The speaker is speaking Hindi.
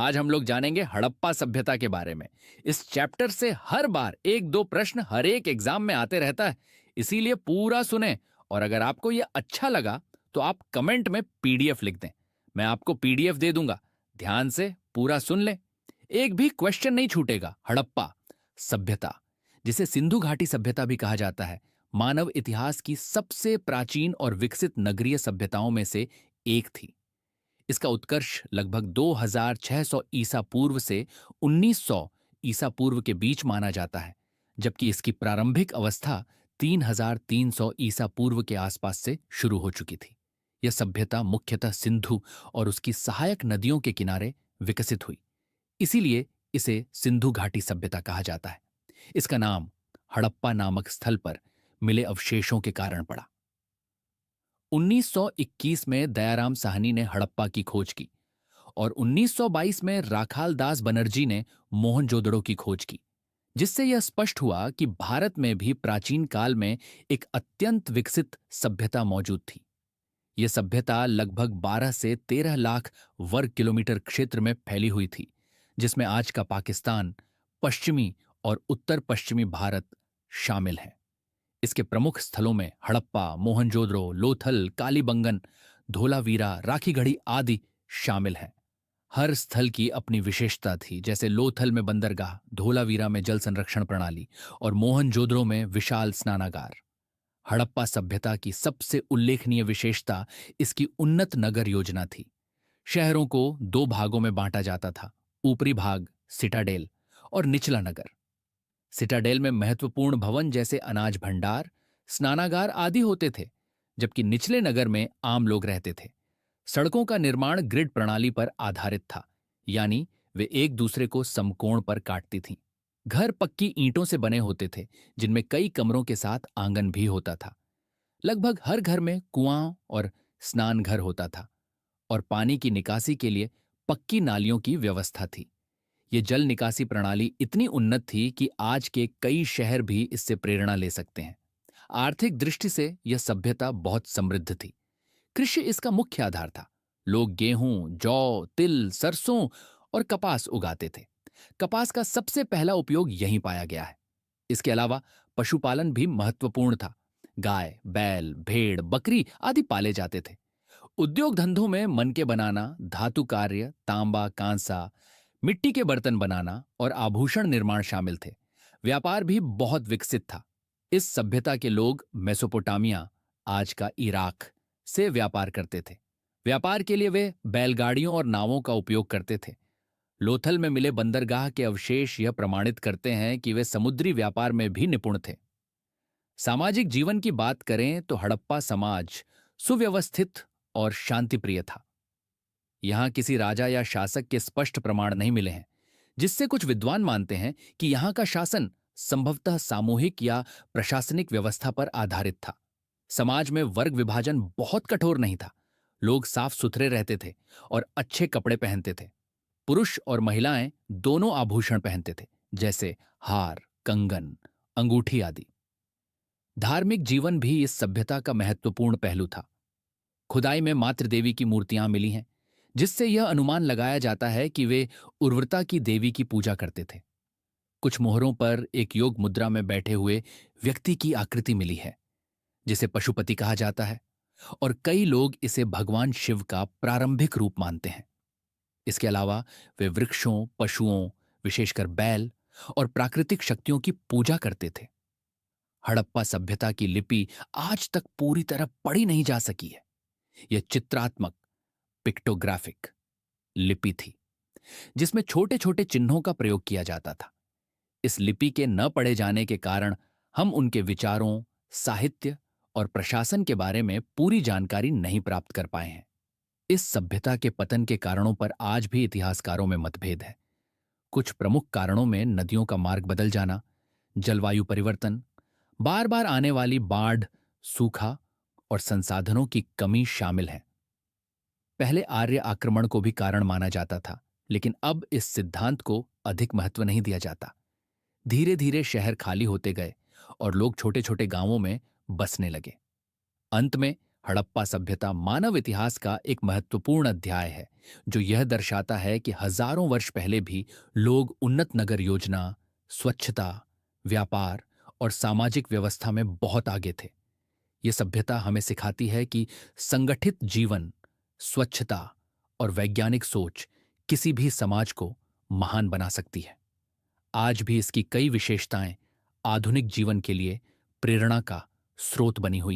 आज हम लोग जानेंगे हड़प्पा सभ्यता के बारे में। इस चैप्टर से हर बार एक दो प्रश्न हर एक एग्जाम में आते रहता है, इसीलिए पूरा सुने। और अगर आपको यह अच्छा लगा तो आप कमेंट में पीडीएफ लिख दें। मैं आपको पीडीएफ दे दूंगा, ध्यान से पूरा सुन ले। एक भी क्वेश्चन नहीं छूटेगा। हड़प्पा सभ्यता, जिसे सिंधु घाटी सभ्यता भी कहा जाता है, मानव इतिहास की सबसे प्राचीन और विकसित नगरीय सभ्यताओं में से एक थी। इसका उत्कर्ष लगभग 2600 ईसा पूर्व से 1900 ईसा पूर्व के बीच माना जाता है, जबकि इसकी प्रारंभिक अवस्था 3300 ईसा पूर्व के आसपास से शुरू हो चुकी थी। यह सभ्यता मुख्यतः सिंधु और उसकी सहायक नदियों के किनारे विकसित हुई, इसीलिए इसे सिंधु घाटी सभ्यता कहा जाता है। इसका नाम हड़प्पा नामक स्थल पर मिले अवशेषों के कारण पड़ा। 1921 में दयाराम साहनी ने हड़प्पा की खोज की और 1922 में राखाल दास बनर्जी ने मोहनजोदड़ो की खोज की, जिससे यह स्पष्ट हुआ कि भारत में भी प्राचीन काल में एक अत्यंत विकसित सभ्यता मौजूद थी। यह सभ्यता लगभग 12 से 13 लाख वर्ग किलोमीटर क्षेत्र में फैली हुई थी, जिसमें आज का पाकिस्तान, पश्चिमी और उत्तर पश्चिमी भारत शामिल हैं। इसके प्रमुख स्थलों में हड़प्पा, मोहनजोदड़ो, लोथल, कालीबंगन, धोलावीरा, राखीगढ़ी आदि शामिल हैं। हर स्थल की अपनी विशेषता थी, जैसे लोथल में बंदरगाह, धोलावीरा में जल संरक्षण प्रणाली और मोहनजोदड़ो में विशाल स्नानागार। हड़प्पा सभ्यता की सबसे उल्लेखनीय विशेषता इसकी उन्नत नगर योजना थी। शहरों को दो भागों में बांटा जाता था, ऊपरी भाग सिटाडेल और निचला नगर। सिटाडेल में महत्वपूर्ण भवन जैसे अनाज भंडार, स्नानागार आदि होते थे, जबकि निचले नगर में आम लोग रहते थे। सड़कों का निर्माण ग्रिड प्रणाली पर आधारित था, यानी वे एक दूसरे को समकोण पर काटती थीं। घर पक्की ईंटों से बने होते थे, जिनमें कई कमरों के साथ आंगन भी होता था। लगभग हर घर में कुआं और स्नान घर होता था और पानी की निकासी के लिए पक्की नालियों की व्यवस्था थी। ये जल निकासी प्रणाली इतनी उन्नत थी कि आज के कई शहर भी इससे प्रेरणा ले सकते हैं। आर्थिक दृष्टि से यह सभ्यता बहुत समृद्ध थी। कृषि इसका मुख्य आधार था। लोग गेहूं, जौ, तिल, सरसों और कपास उगाते थे। कपास का सबसे पहला उपयोग यहीं पाया गया है। इसके अलावा पशुपालन भी महत्वपूर्ण था। गाय, बैल, भेड़, बकरी आदि पाले जाते थे। उद्योग धंधों में मनके बनाना, धातु कार्य, तांबा, कांसा, मिट्टी के बर्तन बनाना और आभूषण निर्माण शामिल थे। व्यापार भी बहुत विकसित था। इस सभ्यता के लोग मेसोपोटामिया, आज का इराक, से व्यापार करते थे। व्यापार के लिए वे बैलगाड़ियों और नावों का उपयोग करते थे। लोथल में मिले बंदरगाह के अवशेष यह प्रमाणित करते हैं कि वे समुद्री व्यापार में भी निपुण थे। सामाजिक जीवन की बात करें तो हड़प्पा समाज सुव्यवस्थित और शांतिप्रिय था। यहां किसी राजा या शासक के स्पष्ट प्रमाण नहीं मिले हैं, जिससे कुछ विद्वान मानते हैं कि यहां का शासन संभवतः सामूहिक या प्रशासनिक व्यवस्था पर आधारित था। समाज में वर्ग विभाजन बहुत कठोर नहीं था। लोग साफ सुथरे रहते थे और अच्छे कपड़े पहनते थे। पुरुष और महिलाएं दोनों आभूषण पहनते थे, जैसे हार, कंगन, अंगूठी आदि। धार्मिक जीवन भी इस सभ्यता का महत्वपूर्ण पहलू था। खुदाई में मातृ देवी की मूर्तियां मिली हैं, जिससे यह अनुमान लगाया जाता है कि वे उर्वरता की देवी की पूजा करते थे। कुछ मोहरों पर एक योग मुद्रा में बैठे हुए व्यक्ति की आकृति मिली है, जिसे पशुपति कहा जाता है, और कई लोग इसे भगवान शिव का प्रारंभिक रूप मानते हैं। इसके अलावा वे वृक्षों, पशुओं, विशेषकर बैल और प्राकृतिक शक्तियों की पूजा करते थे। हड़प्पा सभ्यता की लिपि आज तक पूरी तरह पढ़ी नहीं जा सकी है। यह चित्रात्मक, पिक्टोग्राफिक लिपि थी, जिसमें छोटे छोटे चिन्हों का प्रयोग किया जाता था। इस लिपि के न पढ़े जाने के कारण हम उनके विचारों, साहित्य और प्रशासन के बारे में पूरी जानकारी नहीं प्राप्त कर पाए हैं। इस सभ्यता के पतन के कारणों पर आज भी इतिहासकारों में मतभेद है। कुछ प्रमुख कारणों में नदियों का मार्ग बदल जाना, जलवायु परिवर्तन, बार बार आने वाली बाढ़, सूखा और संसाधनों की कमी शामिल है। पहले आर्य आक्रमण को भी कारण माना जाता था, लेकिन अब इस सिद्धांत को अधिक महत्व नहीं दिया जाता। धीरे धीरे शहर खाली होते गए और लोग छोटे छोटे गांवों में बसने लगे। अंत में हड़प्पा सभ्यता मानव इतिहास का एक महत्वपूर्ण अध्याय है जो यह दर्शाता है कि हजारों वर्ष पहले भी लोग उन्नत नगर योजना, स्वच्छता, व्यापार और सामाजिक व्यवस्था में बहुत आगे थे। यह सभ्यता हमें सिखाती है कि संगठित जीवन, स्वच्छता और वैज्ञानिक सोच किसी भी समाज को महान बना सकती है। आज भी इसकी कई विशेषताएं आधुनिक जीवन के लिए प्रेरणा का स्रोत बनी हुई